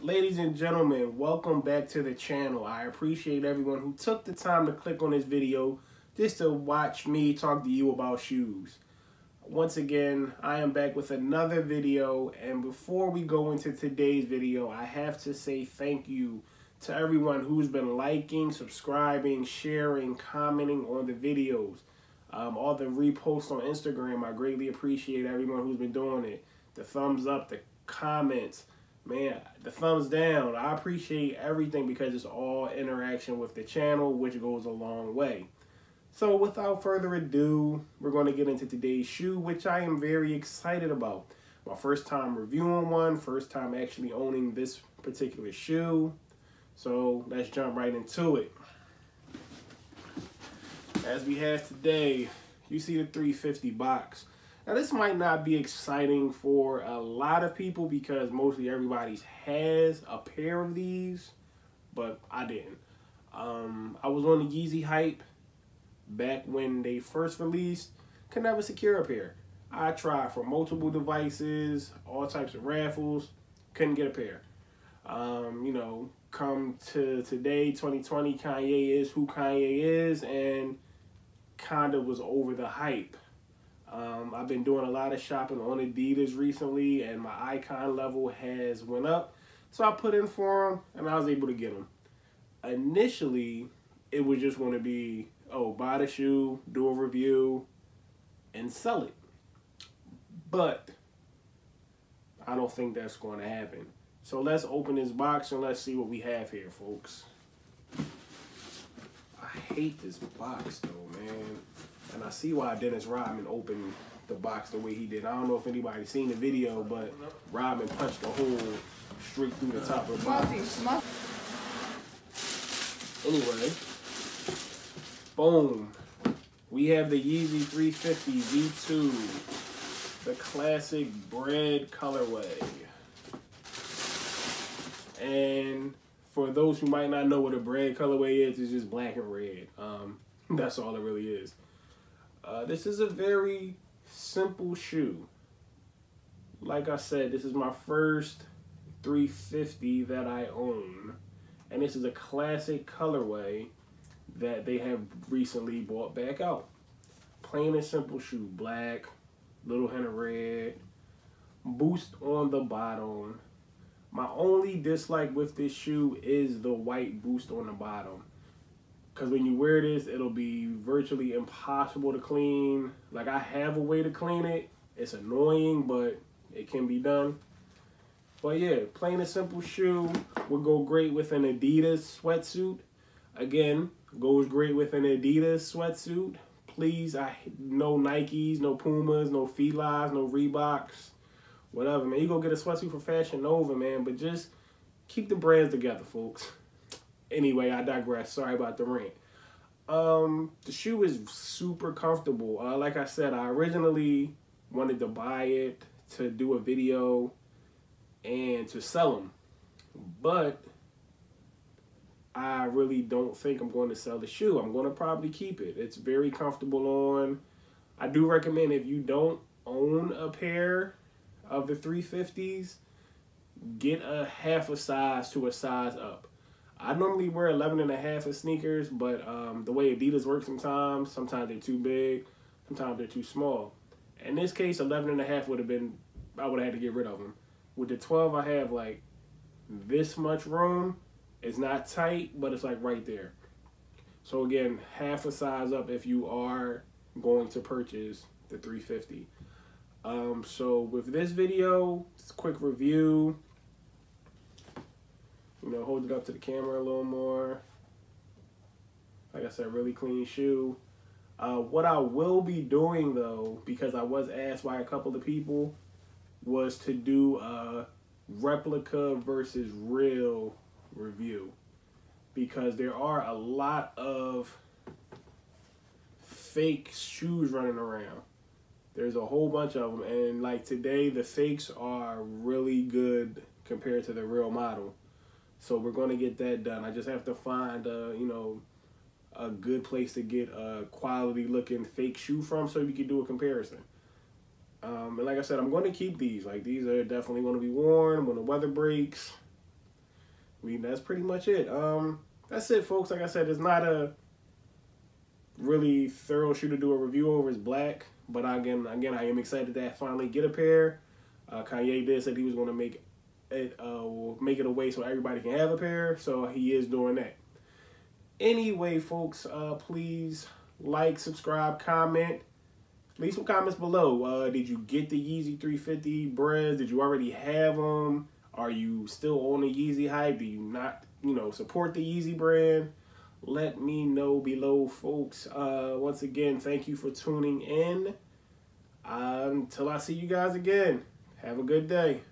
Ladies and gentlemen, welcome back to the channel. I appreciate everyone who took the time to click on this video just to watch me talk to you about shoes. Once again, I am back with another video, and before we go into today's video, I have to say thank you to everyone who's been liking, subscribing, sharing, commenting on the videos. All the reposts on Instagram, I greatly appreciate everyone who's been doing it. The thumbs up, the comments, man, the thumbs down. I appreciate everything because it's all interaction with the channel, which goes a long way. So without further ado, we're going to get into today's shoe, which I am very excited about. My first time reviewing one, first time actually owning this particular shoe. So let's jump right into it. As we have today, you see the 350 box. Now this might not be exciting for a lot of people because mostly everybody has a pair of these, but I didn't. I was on the Yeezy hype back when they first released, could never secure a pair. I tried for multiple devices, all types of raffles, couldn't get a pair. You know, come to today, 2020, Kanye is who Kanye is, and kinda was over the hype. I've been doing a lot of shopping on Adidas recently, and my icon level has went up. So I put in for them, and I was able to get them. Initially, it was just going to be, oh, buy the shoe, do a review, and sell it. But I don't think that's going to happen. So let's open this box and let's see what we have here, folks. I hate this box, though, man. And I see why Dennis Rodman opened the box the way he did. I don't know if anybody's seen the video, but Rodman punched the hole straight through the top of the box. Anyway, boom. We have the Yeezy 350 V2, the classic bread colorway. And for those who might not know what a bread colorway is, it's just black and red. That's all it really is. This is a very simple shoe. Like I said, this is my first 350 that I own. And this is a classic colorway that they have recently brought back out. Plain and simple shoe. Black, little hint of red, boost on the bottom. My only dislike with this shoe is the white boost on the bottom. Because when you wear this, it'll be virtually impossible to clean. Like, I have a way to clean it. It's annoying, but it can be done. But yeah, plain and simple shoe would go great with an Adidas sweatsuit. Again, goes great with an Adidas sweatsuit. Please, no Nikes, no Pumas, no Filas, no Reeboks, whatever, man. You go get a sweatsuit from Fashion Nova, man, but just keep the brands together, folks. Anyway, I digress. Sorry about the rant. The shoe is super comfortable. Like I said, I originally wanted to buy it to do a video and to sell them. But I really don't think I'm going to sell the shoe. I'm going to probably keep it. It's very comfortable on. I do recommend if you don't own a pair of the 350s, get a half a size to a size up. I normally wear 11.5 in sneakers, but the way Adidas works sometimes they're too big, sometimes they're too small. In this case, 11.5 would have been, I would have had to get rid of them. With the 12, I have like this much room. It's not tight, but it's like right there. So again, half a size up if you are going to purchase the 350. So with this video, it's a quick review. You know, hold it up to the camera a little more. Like I said, really clean shoe. What I will be doing, though, because I was asked by a couple of people, was to do a replica versus real review. Because there are a lot of fake shoes running around. There's a whole bunch of them. And like today, the fakes are really good compared to the real model. So we're going to get that done. I just have to find, you know, a good place to get a quality looking fake shoe from so we can do a comparison. And like I said, I'm going to keep these. Like, these are definitely going to be worn when the weather breaks. that's pretty much it. That's it, folks. Like I said, it's not a really thorough shoe to do a review over. It's black, but again, I am excited to finally get a pair. Kanye did said he was going to make it a way so everybody can have a pair, so he is doing that. Anyway, folks, please like, subscribe, comment. Leave some comments below. Did you get the Yeezy 350 breads? Did you already have them? Are you still on the Yeezy hype? Do you not, support the Yeezy brand? Let me know below, folks. Once again, thank you for tuning in. Until I see you guys again, have a good day.